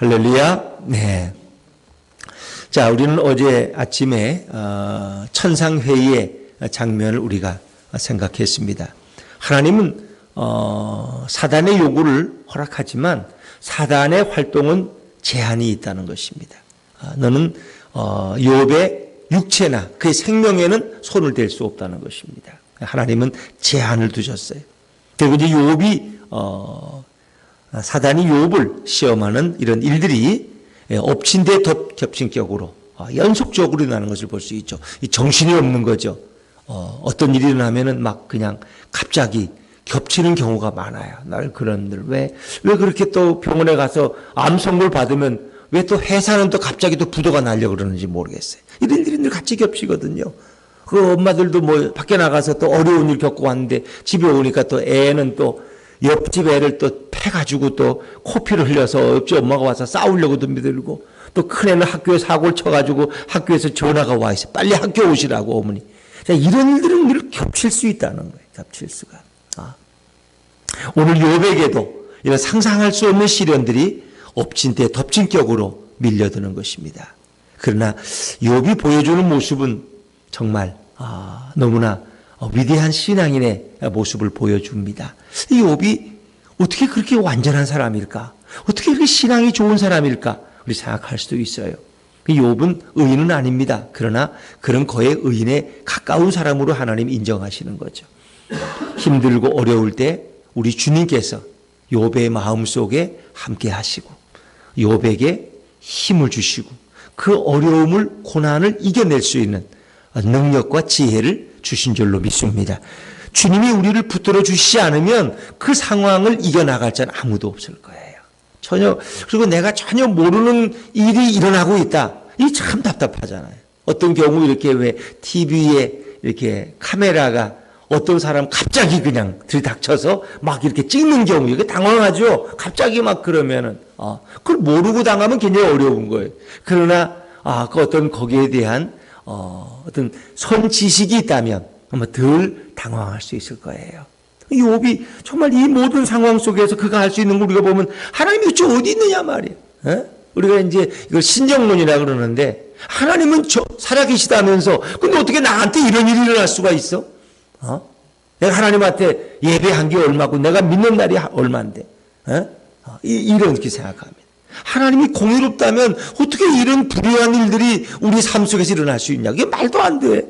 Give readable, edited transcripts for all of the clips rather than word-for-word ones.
할렐루야. 네. 자, 우리는 어제 아침에 천상회의의 장면을 우리가 생각했습니다. 하나님은 사단의 요구를 허락하지만 사단의 활동은 제한이 있다는 것입니다. 너는 욥의 육체나 그의 생명에는 손을 댈 수 없다는 것입니다. 하나님은 제한을 두셨어요. 그리고 이제 욥이 사단이 욥을 시험하는 이런 일들이 엎친 데 겹친격으로 연속적으로 일어나는 것을 볼 수 있죠. 이 정신이 없는 거죠. 어떤 일이 일어나면은 막 그냥 갑자기 겹치는 경우가 많아요. 나를 그런들 왜 그렇게 또 병원에 가서 암 선고를 받으면 왜 또 회사는 또 갑자기 또 부도가 날려 그러는지 모르겠어요. 이런 일들이 늘 같이 겹치거든요. 그 엄마들도 뭐 밖에 나가서 또 어려운 일 겪고 왔는데 집에 오니까 또 애는 또 옆집 애를 또 패가지고 또 코피를 흘려서 옆집 엄마가 와서 싸우려고도 믿들고 또 큰애는 학교에 사고를 쳐가지고 학교에서 전화가 와 있어요. 빨리 학교 오시라고 어머니. 자, 이런 일들은 늘 겹칠 수 있다는 거예요. 겹칠 수가. 오늘 욥에게도 이런 상상할 수 없는 시련들이 엎친 데 덮친 격으로 밀려드는 것입니다. 그러나 욥이 보여주는 모습은 정말 너무나 위대한 신앙인의 모습을 보여줍니다. 이 욥이 어떻게 그렇게 완전한 사람일까? 어떻게 그렇게 신앙이 좋은 사람일까? 우리 생각할 수도 있어요. 욥은 의인은 아닙니다. 그러나 그런 거의 의인에 가까운 사람으로 하나님 인정하시는 거죠. 힘들고 어려울 때 우리 주님께서 욥의 마음속에 함께 하시고 욥에게 힘을 주시고 그 어려움을 고난을 이겨낼 수 있는 능력과 지혜를 주신 줄로 믿습니다. 주님이 우리를 붙들어 주시지 않으면 그 상황을 이겨나갈 자는 아무도 없을 거예요. 그리고 내가 전혀 모르는 일이 일어나고 있다. 이 참 답답하잖아요. 어떤 경우 이렇게 왜 TV에 이렇게 카메라가 어떤 사람 갑자기 그냥 들이닥쳐서 막 이렇게 찍는 경우, 이게 당황하죠? 갑자기 막 그러면은, 그걸 모르고 당하면 굉장히 어려운 거예요. 그러나, 그 어떤 거기에 대한, 어떤 선지식이 있다면 아마 덜 당황할 수 있을 거예요. 욥이 정말 이 모든 상황 속에서 그가 할 수 있는 걸 우리가 보면 하나님이 도대체 어디 있느냐 말이에요. 우리가 이제 이걸 신정론이라 그러는데 하나님은 살아계시다면서 근데 어떻게 나한테 이런 일이 일어날 수가 있어? 내가 하나님한테 예배한 게 얼마고 내가 믿는 날이 얼마인데 이렇게 생각합니다. 하나님이 공의롭다면 어떻게 이런 불의한 일들이 우리 삶 속에서 일어날 수 있냐? 이게 말도 안 돼.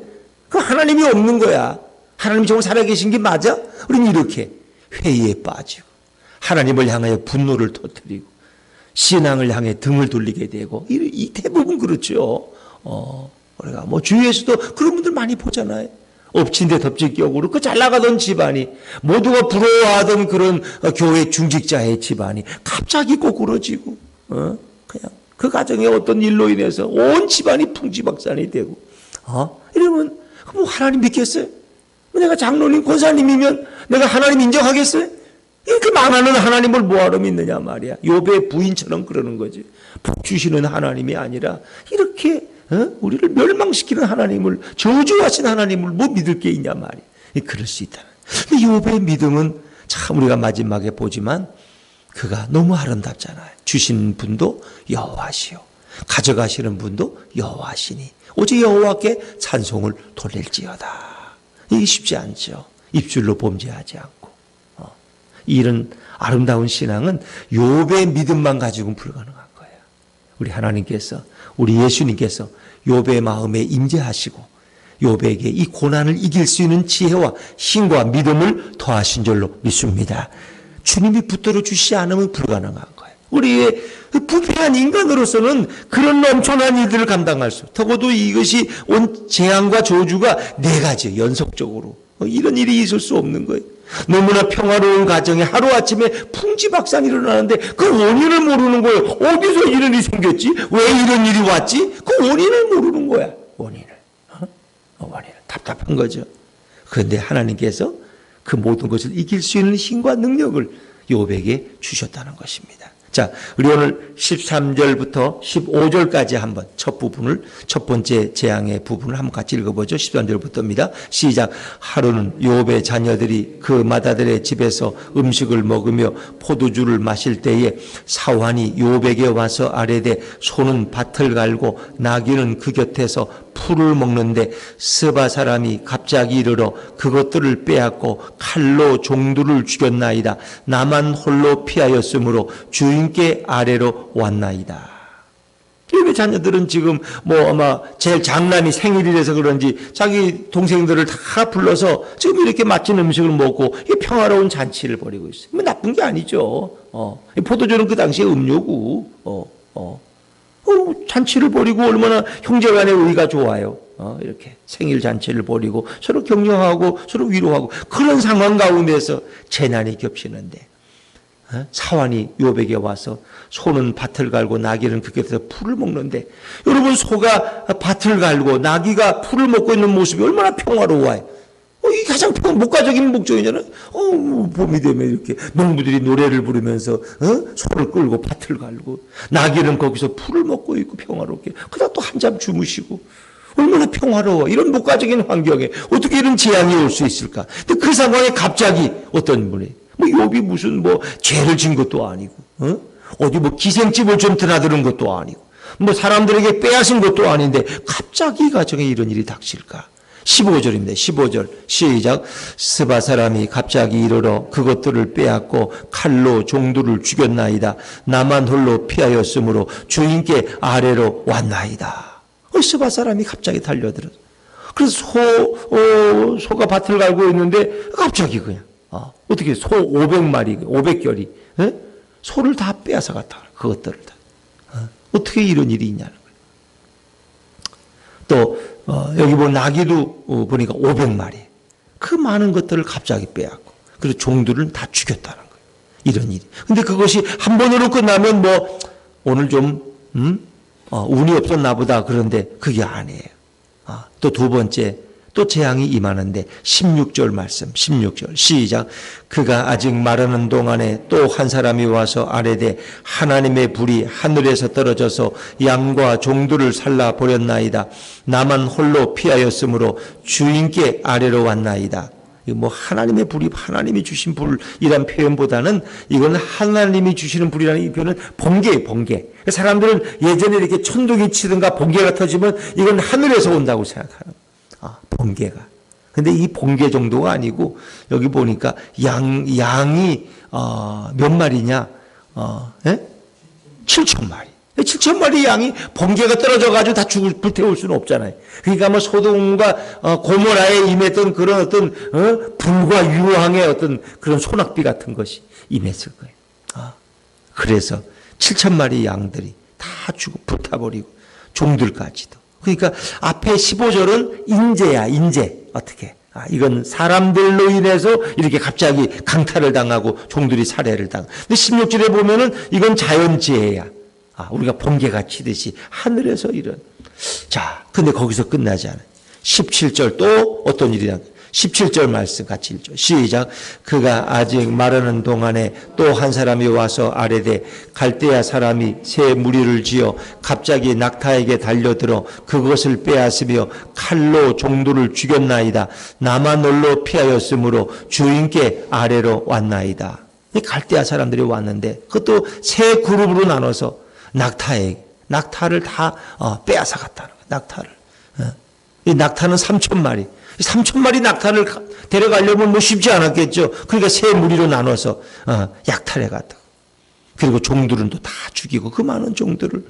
그 하나님이 없는 거야. 하나님이 정말 살아계신 게 맞아? 우리는 이렇게 회의에 빠지고 하나님을 향하여 분노를 터뜨리고 신앙을 향해 등을 돌리게 되고 이 대부분 그렇죠. 우리가 뭐 주위에서도 그런 분들 많이 보잖아요. 엎친 데 덮친 격으로 그 잘 나가던 집안이 모두가 부러워하던 그런 교회 중직자의 집안이 갑자기 꼬꾸러지고 그냥 그 가정의 어떤 일로 인해서 온 집안이 풍지박산이 되고 이러면 뭐 하나님 믿겠어요? 내가 장로님 권사님이면 내가 하나님 인정하겠어요? 이렇게 망하는 하나님을 뭐하러 믿느냐 말이야. 욥의 부인처럼 그러는 거지. 복 주시는 하나님이 아니라 이렇게 우리를 멸망시키는 하나님을, 저주하신 하나님을 뭐 믿을 게 있냐 말이야. 그럴 수 있다. 근데 욥의 믿음은 참 우리가 마지막에 보지만 그가 너무 아름답잖아요. 주신 분도 여호와시요 가져가시는 분도 여호와시니 오직 여호와께 찬송을 돌릴지어다. 이게 쉽지 않죠. 입술로 범죄하지 않고. 이런 아름다운 신앙은 욥의 믿음만 가지고는 불가능한 거예요. 우리 하나님께서, 우리 예수님께서 욥의 마음에 임재하시고 욥에게 이 고난을 이길 수 있는 지혜와 힘과 믿음을 더하신 줄로 믿습니다. 주님이 붙들어 주시지 않으면 불가능한 거예요. 우리의 부패한 인간으로서는 그런 엄청난 일들을 감당할 수, 적어도 이것이 온 재앙과 저주가 4가지 연속적으로 이런 일이 있을 수 없는 거예요. 너무나 평화로운 가정에 하루아침에 풍지박산이 일어나는데 그 원인을 모르는 거예요. 어디서 이런 일이 생겼지? 왜 이런 일이 왔지? 그 원인을 모르는 거야. 원인을. 답답한 거죠. 그런데 하나님께서 그 모든 것을 이길 수 있는 힘과 능력을 욥에게 주셨다는 것입니다. 자, 우리 오늘 13절부터 15절까지 한번 첫 번째 재앙의 부분을 한번 같이 읽어보죠. 13절부터입니다. 시작. 하루는 욥의 자녀들이 그 맏아들의 집에서 음식을 먹으며 포도주를 마실 때에 사환이 욥에게 와서 아뢰되 소는 밭을 갈고 나귀는 그 곁에서 풀을 먹는데 스바 사람이 갑자기 이르러 그것들을 빼앗고 칼로 종들을 죽였나이다. 나만 홀로 피하였으므로 주인께 아래로 왔나이다. 욥의 자녀들은 지금 아마 제일 장남이 생일이라서 그런지 자기 동생들을 다 불러서 지금 이렇게 맛진 음식을 먹고 평화로운 잔치를 벌이고 있어요. 나쁜 게 아니죠. 포도주는 그 당시에 음료고 잔치를 벌이고 얼마나 형제간의 의가 좋아요. 이렇게 생일 잔치를 벌이고 서로 격려하고 서로 위로하고 그런 상황 가운데서 재난이 겹치는데 사환이 욥에게 와서 소는 밭을 갈고 나귀는 그 곁에서 풀을 먹는데, 여러분, 소가 밭을 갈고 나귀가 풀을 먹고 있는 모습이 얼마나 평화로워요. 이게 가장 목가적인 목적이잖아요. 봄이 되면 이렇게 농부들이 노래를 부르면서 소를 끌고 밭을 갈고 나귀는 거기서 풀을 먹고 있고 평화롭게 그러다 또 한잠 주무시고 얼마나 평화로워. 이런 목가적인 환경에 어떻게 이런 재앙이 올 수 있을까? 근데 그 상황에 갑자기 어떤 분이 욥이 무슨 죄를 진 것도 아니고 어디 기생집을 좀 드나드는 것도 아니고 사람들에게 빼앗은 것도 아닌데 갑자기 가정에 이런 일이 닥칠까? 15절입니다. 15절 시작. 스바 사람이 갑자기 이르러 그것들을 빼앗고 칼로 종들을 죽였나이다. 나만 홀로 피하였으므로 주인께 아래로 왔나이다. 스바 사람이 갑자기 달려들었어. 그래서 소가 밭을 갈고 있는데 갑자기 그냥 어떻게 소 500마리 500결이 소를 다 빼앗아 갔다. 그것들을 다. 어떻게 이런 일이 있냐는 거예요. 또 여기 나귀도 보니까 500마리. 그 많은 것들을 갑자기 빼앗고 그리고 종들은 다 죽였다는 거예요. 이런 일이. 근데 그것이 한 번으로 끝나면 오늘 좀 운이 없었나 보다. 그런데 그게 아니에요. 또 두 번째 또 재앙이 임하는데 16절 말씀 16절 시작. 그가 아직 말하는 동안에 또 한 사람이 와서 아뢰되 하나님의 불이 하늘에서 떨어져서 양과 종들을 살라 버렸나이다. 나만 홀로 피하였으므로 주인께 아래로 왔나이다. 하나님의 불이 하나님이 주신 불이란 표현보다는 이건 하나님이 주시는 불이라는 이 표현은 번개예요. 번개. 사람들은 예전에 이렇게 천둥이 치든가 번개가 터지면 이건 하늘에서 온다고 생각하는 거예요. 번개가. 근데 이 번개 정도가 아니고 여기 보니까 양이 몇 마리냐? 7,000마리. 7,000마리 양이 번개가 떨어져가지고 다 불태울 수는 없잖아요. 그러니까 소돔과 고모라에 임했던 그런 어떤 불과 유황의 어떤 그런 소낙비 같은 것이 임했을 거예요. 그래서 7,000마리 양들이 다 죽고 불타버리고 종들까지도. 그러니까 앞에 15절은 인재야, 인재. 어떻게? 이건 사람들로 인해서 이렇게 갑자기 강탈을 당하고 종들이 살해를 당하고. 근데 16절에 보면은 이건 자연재해야. 우리가 번개가 치듯이 하늘에서 이런. 자, 근데 거기서 끝나지 않아요. 17절 또 어떤 일이냐. 17절 말씀 같이 읽죠. 시작. 그가 아직 말하는 동안에 또 한 사람이 와서 아뢰되 갈대아 사람이 새 무리를 지어 갑자기 낙타에게 달려들어 그것을 빼앗으며 칼로 종들을 죽였나이다. 나만 홀로 피하였으므로 주인께 아래로 왔나이다. 갈대아 사람들이 왔는데 그것도 세 그룹으로 나눠서 낙타를 다 빼앗아 갔다는 거예요. 낙타를. 이 낙타는 3,000마리. 3,000마리 낙타를 데려가려면 쉽지 않았겠죠. 그러니까 세 무리로 나눠서 약탈해 갔다. 그리고 종들은 또 다 죽이고 그 많은 종들을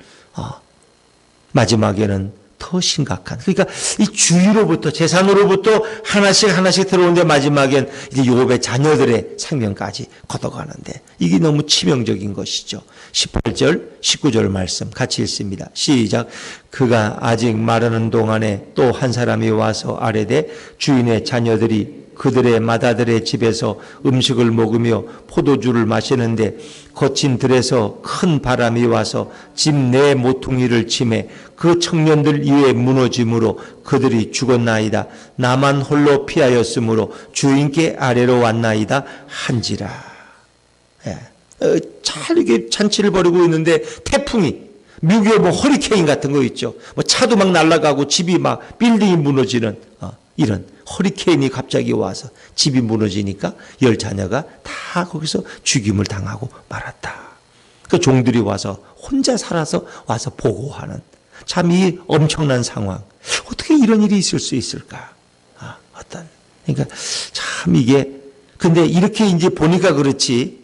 마지막에는 더 심각한. 그러니까 이 주위로부터 재산으로부터 하나씩 들어오는데 마지막엔 이제 욥의 자녀들의 생명까지 걷어가는데 이게 너무 치명적인 것이죠. 18절, 19절 말씀 같이 읽습니다. 시작. 그가 아직 말하는 동안에 또 한 사람이 와서 아뢰되 주인의 자녀들이 그들의 맏아들의 집에서 음식을 먹으며 포도주를 마시는데 거친 들에서 큰 바람이 와서 집 내 모퉁이를 치매 그 청년들 위에 무너짐으로 그들이 죽었나이다. 나만 홀로 피하였으므로 주인께 아래로 왔나이다 한지라. 잘 이게 잔치를 벌이고 있는데 태풍이, 미국의 뭐 허리케인 같은 거 있죠. 뭐 차도 막 날아가고 집이 막 빌딩이 무너지는 이런 허리케인이 갑자기 와서 집이 무너지니까 10자녀가 다 거기서 죽임을 당하고 말았다. 그 종들이 와서 혼자 살아서 와서 보고하는 참 이 엄청난 상황. 어떻게 이런 일이 있을 수 있을까? 그러니까 참 이게, 근데 이렇게 이제 보니까 그렇지,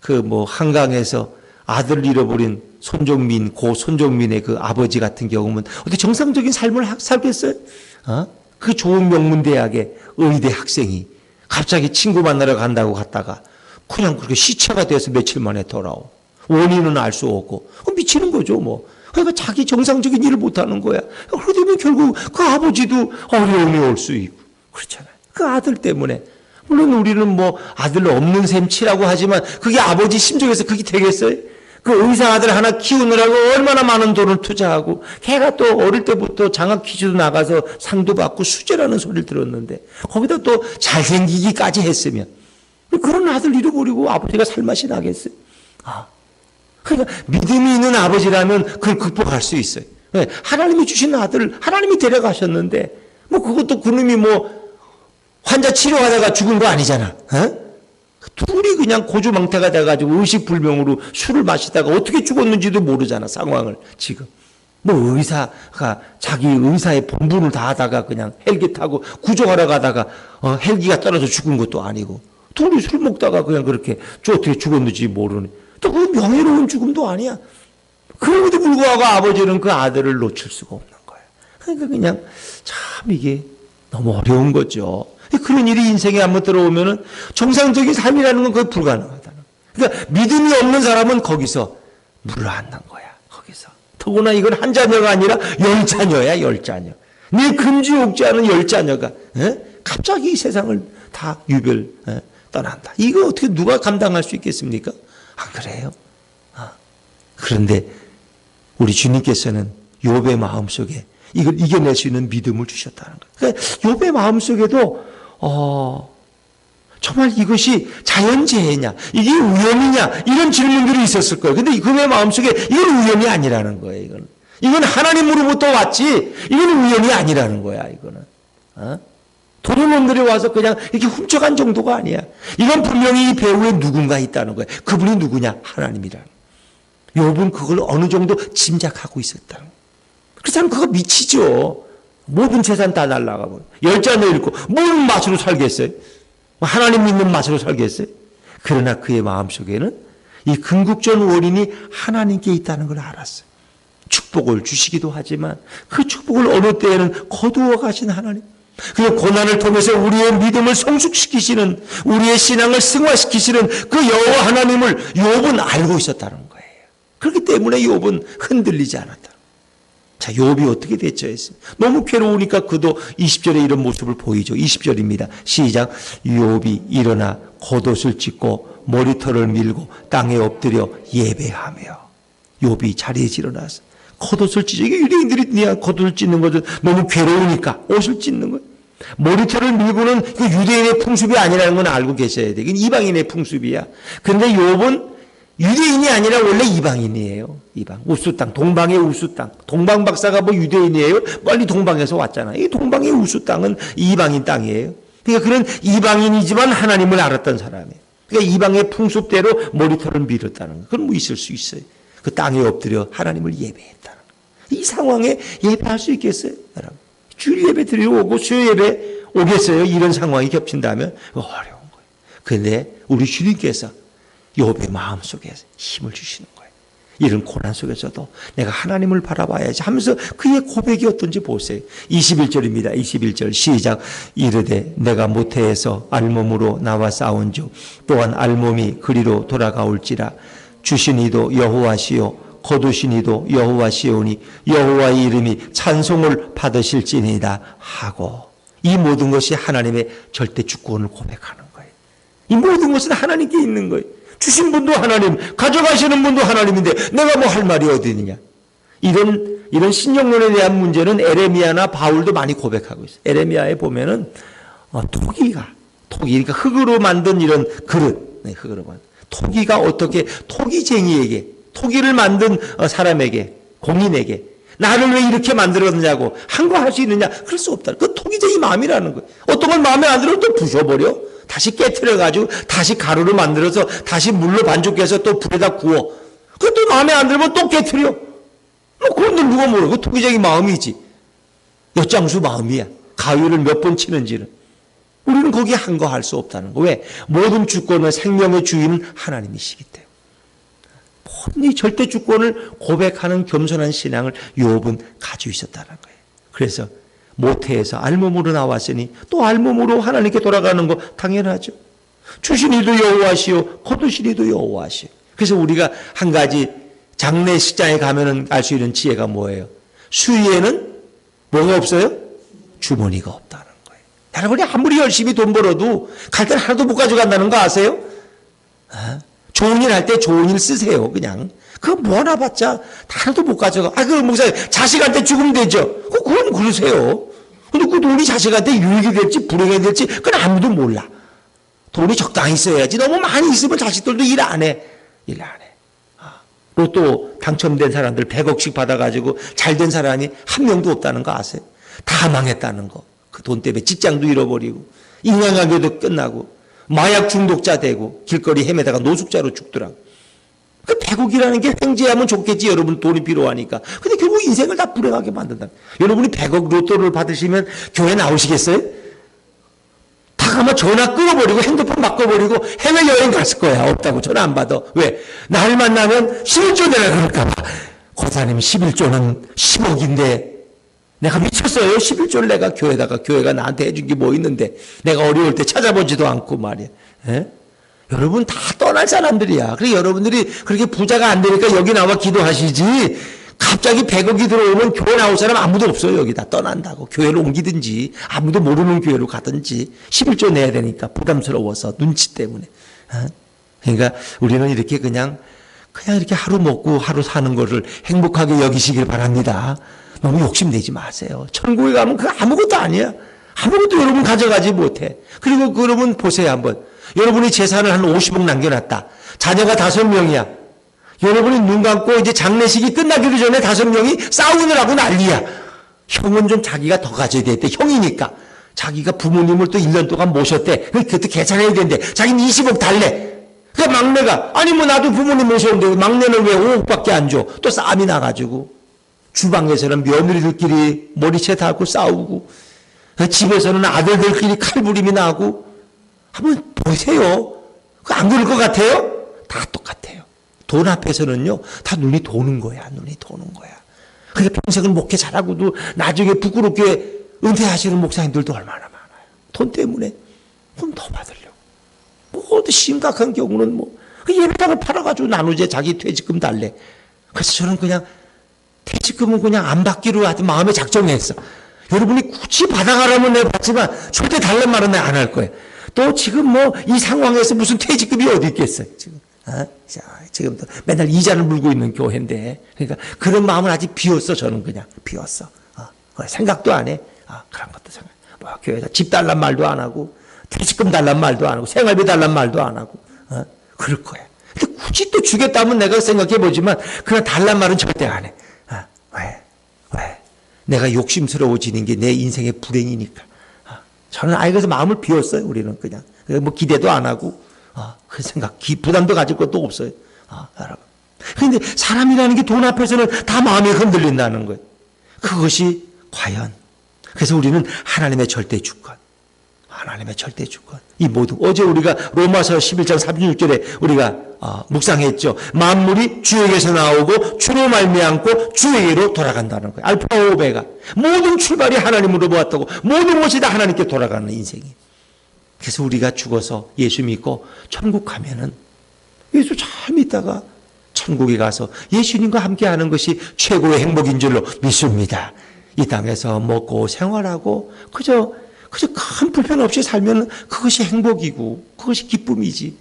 그 뭐 한강에서 아들을 잃어버린 손정민, 고 손정민의 그 아버지 같은 경우는 어떻게 정상적인 삶을 살겠어요? 그 좋은 명문대학의 의대 학생이 갑자기 친구 만나러 간다고 갔다가 그냥 그렇게 시체가 돼서 며칠 만에 돌아오. 원인은 알 수 없고. 미치는 거죠, 뭐. 그러니까 자기 정상적인 일을 못하는 거야. 그러게 되면 결국 그 아버지도 어려움이 올 수 있고. 그렇잖아요. 그 아들 때문에. 물론 우리는 뭐 아들 없는 셈 치라고 하지만 그게 아버지 심정에서 그게 되겠어요? 그 의사 아들 하나 키우느라고 얼마나 많은 돈을 투자하고 걔가 또 어릴 때부터 장학 퀴즈도 나가서 상도 받고 수재라는 소리를 들었는데 거기다 또 잘생기기까지 했으면 그런 아들 잃어버리고 아버지가 살맛이 나겠어요? 그러니까 믿음이 있는 아버지라면 그걸 극복할 수 있어요. 하나님이 주신 아들 하나님이 데려가셨는데 뭐 그것도 그놈이 뭐 환자 치료하다가 죽은 거 아니잖아. 둘이 그냥 고주망태가 돼가지고 의식불명으로 술을 마시다가 어떻게 죽었는지도 모르잖아, 상황을 지금. 뭐 의사가 자기 의사의 본분을 다하다가 그냥 헬기 타고 구조하러 가다가 헬기가 떨어져 죽은 것도 아니고 둘이 술 먹다가 그냥 그렇게 어떻게 죽었는지 모르는, 또 그 명예로운 죽음도 아니야. 그런데도 불구하고 아버지는 그 아들을 놓칠 수가 없는 거야. 그러니까 그냥 참 이게 너무 어려운 거죠. 그런 일이 인생에 한번 들어오면은 정상적인 삶이라는 건 거의 불가능하다는. 그러니까 믿음이 없는 사람은 거기서 물러앉는 거야. 거기서. 더구나 이건 한 자녀가 아니라 10자녀야, 10자녀. 네 금지 옥지 않은 10자녀가 갑자기 이 세상을 다 떠난다. 이거 어떻게 누가 감당할 수 있겠습니까? 안 그래요? 그런데 우리 주님께서는 욥의 마음속에 이걸 이겨낼 수 있는 믿음을 주셨다는 거예요. 그러니까 욥의 마음속에도 정말 이것이 자연재해냐, 이게 우연이냐, 이런 질문들이 있었을 거예요. 근데 그의 마음속에 이건 우연이 아니라는 거예요. 이건 하나님으로부터 왔지, 이건 우연이 아니라는 거야. 이거는 도둑놈들이 와서 그냥 이렇게 훔쳐간 정도가 아니야. 이건 분명히 이 배후에 누군가 있다는 거예요. 그분이 누구냐? 하나님이라는. 욥은 그걸 어느 정도 짐작하고 있었다는 거예요. 그 사람 그거 미치죠. 모든 재산 다 날라가고 10자녀 잃고 뭔 맛으로 살겠어요? 하나님 믿는 맛으로 살겠어요? 그러나 그의 마음속에는 이 궁극적 원인이 하나님께 있다는 걸 알았어요. 축복을 주시기도 하지만 그 축복을 어느 때에는 거두어 가신 하나님, 그 고난을 통해서 우리의 믿음을 성숙시키시는, 우리의 신앙을 승화시키시는 그 여호와 하나님을 욥은 알고 있었다는 거예요. 그렇기 때문에 욥은 흔들리지 않았다. 자, 욥이 어떻게 대처했어요? 너무 괴로우니까 그도 20절에 이런 모습을 보이죠. 20절입니다. 시작. 욥이 일어나 겉옷을 찢고 머리털을 밀고 땅에 엎드려 예배하며. 욥이 자리에 일어나서 겉옷을 찢어. 이게 유대인들이 겉옷을 찢는 것은 너무 괴로우니까 옷을 찢는 거예요. 머리털을 밀고는 그 유대인의 풍습이 아니라는 건 알고 계셔야 돼. 이건 이방인의 풍습이야. 근데 욥은 유대인이 아니라 원래 이방인이에요. 이방. 우수 땅. 동방의 우수 땅. 동방 박사가 뭐 유대인이에요? 빨리 동방에서 왔잖아요. 이 동방의 우수 땅은 이방인 땅이에요. 그러니까 그런 이방인이지만 하나님을 알았던 사람이에요. 그러니까 이방의 풍습대로 머리털을 밀었다는 거. 그건 뭐 있을 수 있어요. 그 땅에 엎드려 하나님을 예배했다는 거. 이 상황에 예배할 수 있겠어요? 여러분. 주일 예배 드리러 오고 수요 예배 오겠어요? 이런 상황이 겹친다면 어려운 거예요. 그런데 우리 주님께서 욥의 마음속에 힘을 주시는 거예요. 이런 고난 속에서도 내가 하나님을 바라봐야지 하면서 그의 고백이 어떤지 보세요. 21절입니다. 21절 시작. 이르되 내가 모태에서 알몸으로 나와 싸운즉 또한 알몸이 그리로 돌아가올지라. 주신 이도 여호와시요 거두신 이도 여호와시오니 여호와의 이름이 찬송을 받으실지니이다 하고, 이 모든 것이 하나님의 절대 주권을 고백하는 거예요. 이 모든 것은 하나님께 있는 거예요. 주신 분도 하나님, 가져가시는 분도 하나님인데 내가 뭐 할 말이 어디 있느냐. 이런 신령론에 대한 문제는 에레미야나 바울도 많이 고백하고 있어요. 에레미야에 보면은 토기가 흙으로 만든 이런 그릇, 흙으로 만든 토기가 어떻게 토기쟁이에게, 토기를 만든 사람에게, 공인에게 나를 왜 이렇게 만들었느냐고 항거할 수 있느냐? 그럴 수 없다. 그 토기쟁이 마음이라는 거예요. 어떤 건 마음에 안 들어도 또 부숴버려. 다시 깨트려가지고 다시 가루로 만들어서 다시 물로 반죽해서 또 불에다 구워. 그것도 마음에 안 들면 또 깨트려. 그런데 누가 모르고 그 토기쟁이 마음이지. 엿장수 마음이야. 가위를 몇 번 치는지는. 우리는 거기에 항거할 수 없다는 거. 왜? 모든 주권은 생명의 주인은 하나님이시기 때문에. 모든 이 절대 주권을 고백하는 겸손한 신앙을 욥은 가지고 있었다는 거예요. 그래서 모태에서 알몸으로 나왔으니 또 알몸으로 하나님께 돌아가는 거 당연하죠. 주신 이도 여호와시오, 거두신 이도 여호와시오. 그래서 우리가 한 가지 장례식장에 가면은 알 수 있는 지혜가 뭐예요? 수위에는 뭐가 없어요? 주머니가 없다는 거예요. 여러분이 아무리 열심히 돈 벌어도 갈 때는 하나도 못 가져간다는 거 아세요? 좋은 일 할 때 좋은 일 쓰세요, 그냥. 그거 뭐 하나 봤자 하나도 못 가져가. 그럼 목사님, 자식한테 죽으면 되죠. 그건 그러세요. 근데 그 돈이 자식한테 유익이 될지 불행이 될지 그건 아무도 몰라. 돈이 적당히 써야지. 너무 많이 있으면 자식들도 일 안 해. 일 안 해. 로또 당첨된 사람들 100억씩 받아가지고 잘된 사람이 한 명도 없다는 거 아세요? 다 망했다는 거. 그 돈 때문에 직장도 잃어버리고 인간관계도 끝나고 마약 중독자 되고 길거리 헤매다가 노숙자로 죽더라고. 그 100억이라는 게 횡재하면 좋겠지. 여러분 돈이 필요하니까. 근데 결국 인생을 다 불행하게 만든다. 여러분이 100억 로또를 받으시면 교회 나오시겠어요? 다 가면 전화 끊어버리고 핸드폰 바꿔버리고 해외여행 갔을 거야. 없다고 전화 안 받아. 왜? 날 만나면 11조 내라 그럴까 봐. 고사님 11조는 10억인데 내가 미쳤어요. 11조를 내가 교회가 나한테 해준 게 뭐 있는데 내가 어려울 때 찾아보지도 않고 말이야. 에? 여러분 다 떠날 사람들이야. 그래 여러분들이 그렇게 부자가 안 되니까 여기 나와 기도하시지. 갑자기 100억이 들어오면 교회 나올 사람 아무도 없어요. 여기 다 떠난다고. 교회로 옮기든지 아무도 모르는 교회로 가든지 11조 내야 되니까 부담스러워서 눈치 때문에. 그러니까 우리는 이렇게 그냥 이렇게 하루 먹고 하루 사는 거를 행복하게 여기시길 바랍니다. 너무 욕심내지 마세요. 천국에 가면 그거 아무것도 아니야. 아무것도 여러분 가져가지 못해. 그리고 여러분 보세요 한번. 여러분이 재산을 한 50억 남겨놨다. 자녀가 5명이야. 여러분이 눈 감고 이제 장례식이 끝나기도 전에 5명이 싸우느라고 난리야. 형은 좀 자기가 더 가져야 되겠대. 형이니까. 자기가 부모님을 또 1년 동안 모셨대. 그것도 계산해야 되는데 자기는 20억 달래. 그 막내가 아니 뭐 나도 부모님 모셨는데 막내는 왜 5억밖에 안 줘. 또 싸움이 나가지고. 주방에서는 며느리들끼리 머리채 닿고 싸우고 집에서는 아들들끼리 칼부림이 나고 한번 보세요. 안 그럴 것 같아요? 다 똑같아요. 돈 앞에서는요 다 눈이 도는 거야. 눈이 도는 거야. 그게 평생을 목회 잘하고도 나중에 부끄럽게 은퇴하시는 목사님들도 얼마나 많아요. 돈 때문에 돈 더 받으려고. 뭐 심각한 경우는 뭐 예배당을 팔아가지고 나누재 자기 퇴직금 달래. 그래서 저는 그냥 퇴직금은 그냥 안 받기로 하여튼 마음에 작정했어. 여러분이 굳이 받아가라면 내가 받지만 절대 달란 말은 내가 안 할 거예요. 또 지금 뭐 이 상황에서 무슨 퇴직금이 어디 있겠어요. 지금. 자, 지금도 맨날 이자를 물고 있는 교회인데. 그러니까 그런 마음은 아직 비웠어. 저는 그냥 비웠어. 생각도 안 해. 그런 것도 생각. 뭐 교회에서 집 달란 말도 안 하고 퇴직금 달란 말도 안 하고 생활비 달란 말도 안 하고 그럴 거야. 근데 굳이 또 주겠다면 내가 생각해 보지만 그냥 달란 말은 절대 안 해. 왜? 내가 욕심스러워지는 게 내 인생의 불행이니까. 저는 아예 그래서 마음을 비웠어요. 우리는 그냥 뭐 기대도 안 하고 그 생각, 부담도 가질 것도 없어요. 여러분. 그런데 사람이라는 게 돈 앞에서는 다 마음이 흔들린다는 거예요. 그것이 과연. 그래서 우리는 하나님의 절대 주권. 하나님의 절대 주권. 이 모두 어제 우리가 로마서 11장 36절에 우리가 묵상했죠. 만물이 주에게서 나오고 주로 말미암고 주에게로 돌아간다는 거예요. 알파 오베가. 모든 출발이 하나님으로 보았다고. 모든 것이 다 하나님께 돌아가는 인생이. 그래서 우리가 죽어서 예수 믿고 천국 가면은 예수 잘 믿다가 천국에 가서 예수님과 함께 하는 것이 최고의 행복인 줄로 믿습니다. 이 땅에서 먹고 생활하고 그저 큰 불편 없이 살면 그것이 행복이고 그것이 기쁨이지.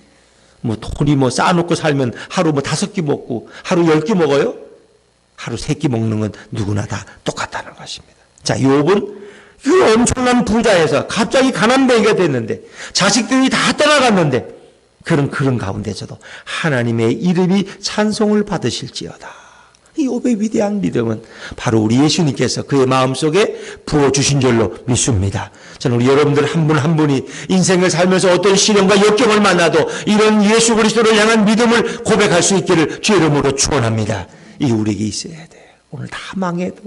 뭐 돈이 뭐 쌓아놓고 살면 하루 뭐 5끼 먹고 하루 10끼 먹어요? 하루 3끼 먹는 건 누구나 다 똑같다는 것입니다. 자, 욥은 그 엄청난 부자에서 갑자기 가난뱅이가 됐는데 자식들이 다 떠나갔는데 그런 가운데서도 하나님의 이름이 찬송을 받으실지어다. 이 욥의 위대한 믿음은 바로 우리 예수님께서 그의 마음속에 부어주신 줄로 믿습니다. 저는 우리 여러분들 한 분 한 분이 인생을 살면서 어떤 시련과 역경을 만나도 이런 예수 그리스도를 향한 믿음을 고백할 수 있기를 주의 이름으로 축원합니다. 이게 우리에게 있어야 돼요. 오늘 다 망해도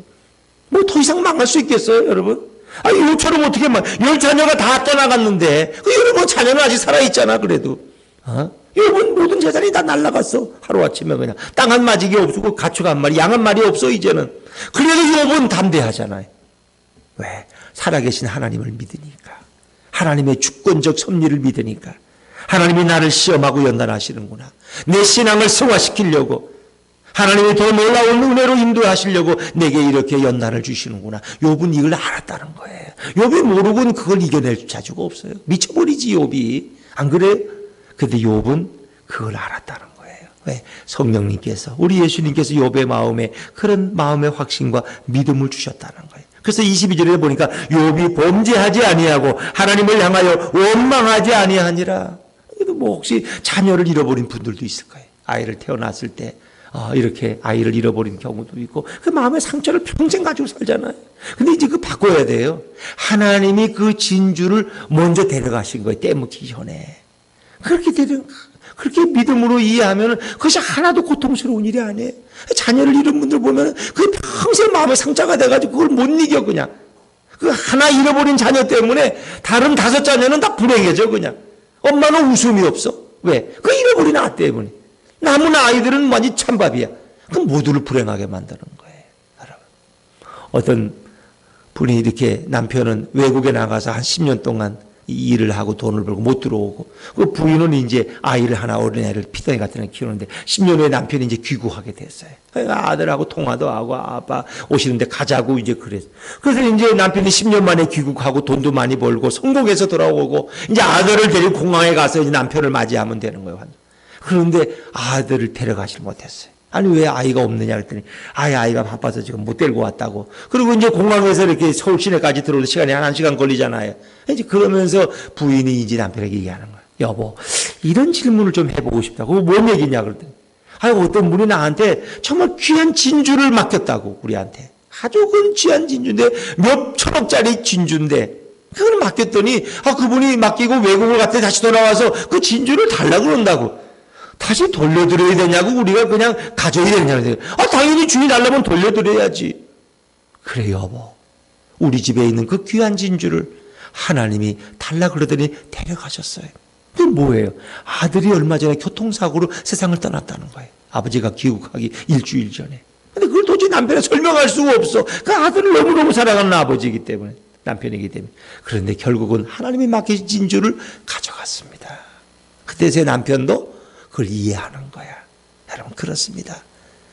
뭐 더 이상 망할 수 있겠어요, 여러분? 이처럼 어떻게 10자녀가 다 떠나갔는데 여러분 자녀는 아직 살아있잖아. 그래도 여러분 모든 재산이 다 날라갔어. 하루아침에 그냥 땅 한 마지기 없고 가축 한 마리, 양 한 마리 없어 이제는. 그래도 욥은 담대하잖아요. 왜? 살아계신 하나님을 믿으니까. 하나님의 주권적 섭리를 믿으니까. 하나님이 나를 시험하고 연단하시는구나. 내 신앙을 승화시키려고 하나님이 더 놀라운 은혜로 인도하시려고 내게 이렇게 연단을 주시는구나. 욥은 이걸 알았다는 거예요. 욥이 모르고는 그걸 이겨낼 자주가 없어요. 미쳐버리지 욥이. 안 그래요? 근데 욥은 그걸 알았다는 거예요. 왜? 성령님께서, 우리 예수님께서 욥의 마음에 그런 마음의 확신과 믿음을 주셨다는 거예요. 그래서 22절에 보니까 욥이 범죄하지 아니하고 하나님을 향하여 원망하지 아니하니라. 뭐 혹시 자녀를 잃어버린 분들도 있을 거예요. 아이를 태어났을 때 이렇게 아이를 잃어버린 경우도 있고 그 마음의 상처를 평생 가지고 살잖아요. 근데 이제 그 바꿔야 돼요. 하나님이 그 진주를 먼저 데려가신 거예요. 때묻기 전에. 그렇게 믿음으로 이해하면 그것이 하나도 고통스러운 일이 아니에요. 자녀를 잃은 분들 보면 그 평생 마음의 상처가 돼가지고 그걸 못 이겨 그냥. 그 하나 잃어버린 자녀 때문에 다른 5자녀는 다 불행해져 그냥. 엄마는 웃음이 없어. 왜? 그 잃어버린 아이 때문에. 남은 아이들은 완전 찬밥이야. 그 모두를 불행하게 만드는 거예요. 여러분. 어떤 분이 이렇게 남편은 외국에 나가서 한 10년 동안 이 일을 하고 돈을 벌고 못 들어오고 그 부인은 이제 아이를 하나 어린애를 피덩이 같은 애 키우는데 10년 후에 남편이 이제 귀국하게 됐어요. 아들하고 통화도 하고 아빠 오시는데 가자고 이제 그래서 이제 남편이 10년 만에 귀국하고 돈도 많이 벌고 성공해서 돌아오고 이제 아들을 데리고 공항에 가서 이제 남편을 맞이하면 되는 거예요. 그런데 아들을 데려가질 못했어요. 아니 왜 아이가 없느냐 그랬더니 아이가 바빠서 지금 못 데리고 왔다고. 그리고 이제 공항에서 이렇게 서울 시내까지 들어오는 시간이 한 1시간 걸리잖아요. 이제 그러면서 부인이 이제 남편에게 얘기하는 거예요. 여보, 이런 질문을 좀 해보고 싶다고. 뭔 얘기냐 그랬더니 어떤 분이 나한테 정말 귀한 진주를 맡겼다고. 우리한테 아주 그 귀한 진주인데 몇 천억짜리 진주인데 그걸 맡겼더니 그분이 맡기고 외국을 갔다 다시 돌아와서 그 진주를 달라고 그런다고. 다시 돌려드려야 되냐고 우리가 그냥 가져야 되냐고. 당연히 주인 달라면 돌려드려야지. 그래 여보, 우리 집에 있는 그 귀한 진주를 하나님이 달라 그러더니 데려가셨어요. 그게 뭐예요? 아들이 얼마 전에 교통사고로 세상을 떠났다는 거예요. 아버지가 귀국하기 일주일 전에. 근데 그걸 도저히 남편에 설명할 수가 없어. 그 아들을 너무너무 사랑하는 아버지이기 때문에, 남편이기 때문에. 그런데 결국은 하나님이 맡기신 진주를 가져갔습니다. 그때 제 남편도 그걸 이해하는 거야. 여러분 그렇습니다.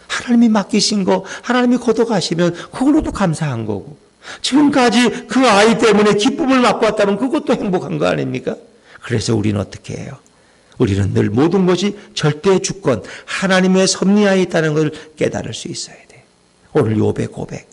하나님이 맡기신 거 하나님이 걷어가시면 그걸로도 감사한 거고 지금까지 그 아이 때문에 기쁨을 맛고 왔다면 그것도 행복한 거 아닙니까? 그래서 우리는 어떻게 해요? 우리는 늘 모든 것이 절대 주권 하나님의 섭리하에 있다는 것을 깨달을 수 있어야 돼요. 오늘 욥의 고백.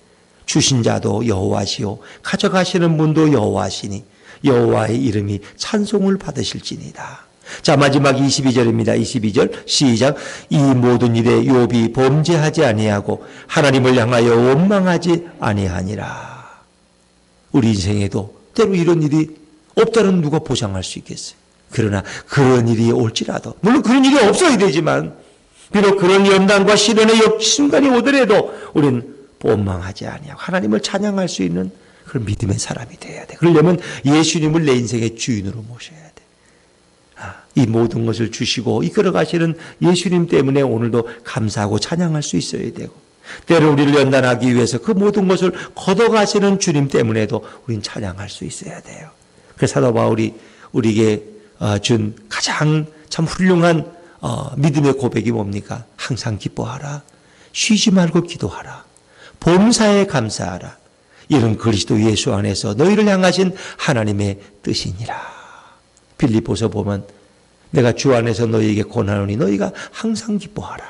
주신 자도 여호와시요 가져가시는 분도 여호와시니 여호와의 이름이 찬송을 받으실지니이다. 자, 마지막 22절입니다. 22절 시작. 이 모든 일에 욥이 범죄하지 아니하고 하나님을 향하여 원망하지 아니하니라. 우리 인생에도 때로 이런 일이 없다는 누가 보장할 수 있겠어요. 그러나 그런 일이 올지라도 물론 그런 일이 없어야 되지만 비록 그런 연단과 시련의 순간이 오더라도 우리는 원망하지 아니하고 하나님을 찬양할 수 있는 그런 믿음의 사람이 되어야 돼. 그러려면 예수님을 내 인생의 주인으로 모셔야 돼. 이 모든 것을 주시고 이끌어 가시는 예수님 때문에 오늘도 감사하고 찬양할 수 있어야 되고 때로 우리를 연단하기 위해서 그 모든 것을 걷어가시는 주님 때문에도 우리는 찬양할 수 있어야 돼요. 그래서 사도 바울이 우리에게 준 가장 참 훌륭한 믿음의 고백이 뭡니까? 항상 기뻐하라. 쉬지 말고 기도하라. 범사에 감사하라. 이런 그리스도 예수 안에서 너희를 향하신 하나님의 뜻이니라. 빌립보서 보면 내가 주 안에서 너희에게 권하노니 너희가 항상 기뻐하라.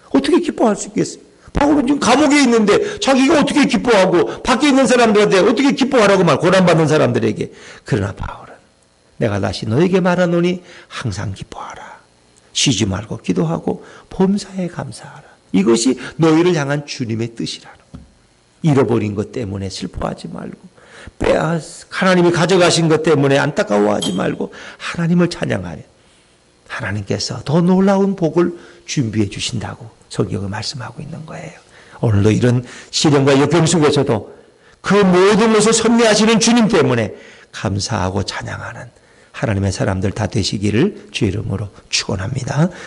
어떻게 기뻐할 수 있겠어요? 바울은 지금 감옥에 있는데 자기가 어떻게 기뻐하고 밖에 있는 사람들한테 어떻게 기뻐하라고 말 고난받는 사람들에게. 그러나 바울은 내가 다시 너에게 말하노니 항상 기뻐하라. 쉬지 말고 기도하고 범사에 감사하라. 이것이 너희를 향한 주님의 뜻이라는 거예요. 잃어버린 것 때문에 슬퍼하지 말고, 하나님이 가져가신 것 때문에 안타까워하지 말고 하나님을 찬양하려. 하나님께서 더 놀라운 복을 준비해 주신다고 성경은 말씀하고 있는 거예요. 오늘도 이런 시련과 역경 속에서도 그 모든 것을 섭리하시는 주님 때문에 감사하고 찬양하는 하나님의 사람들 다 되시기를 주의 이름으로 축원합니다.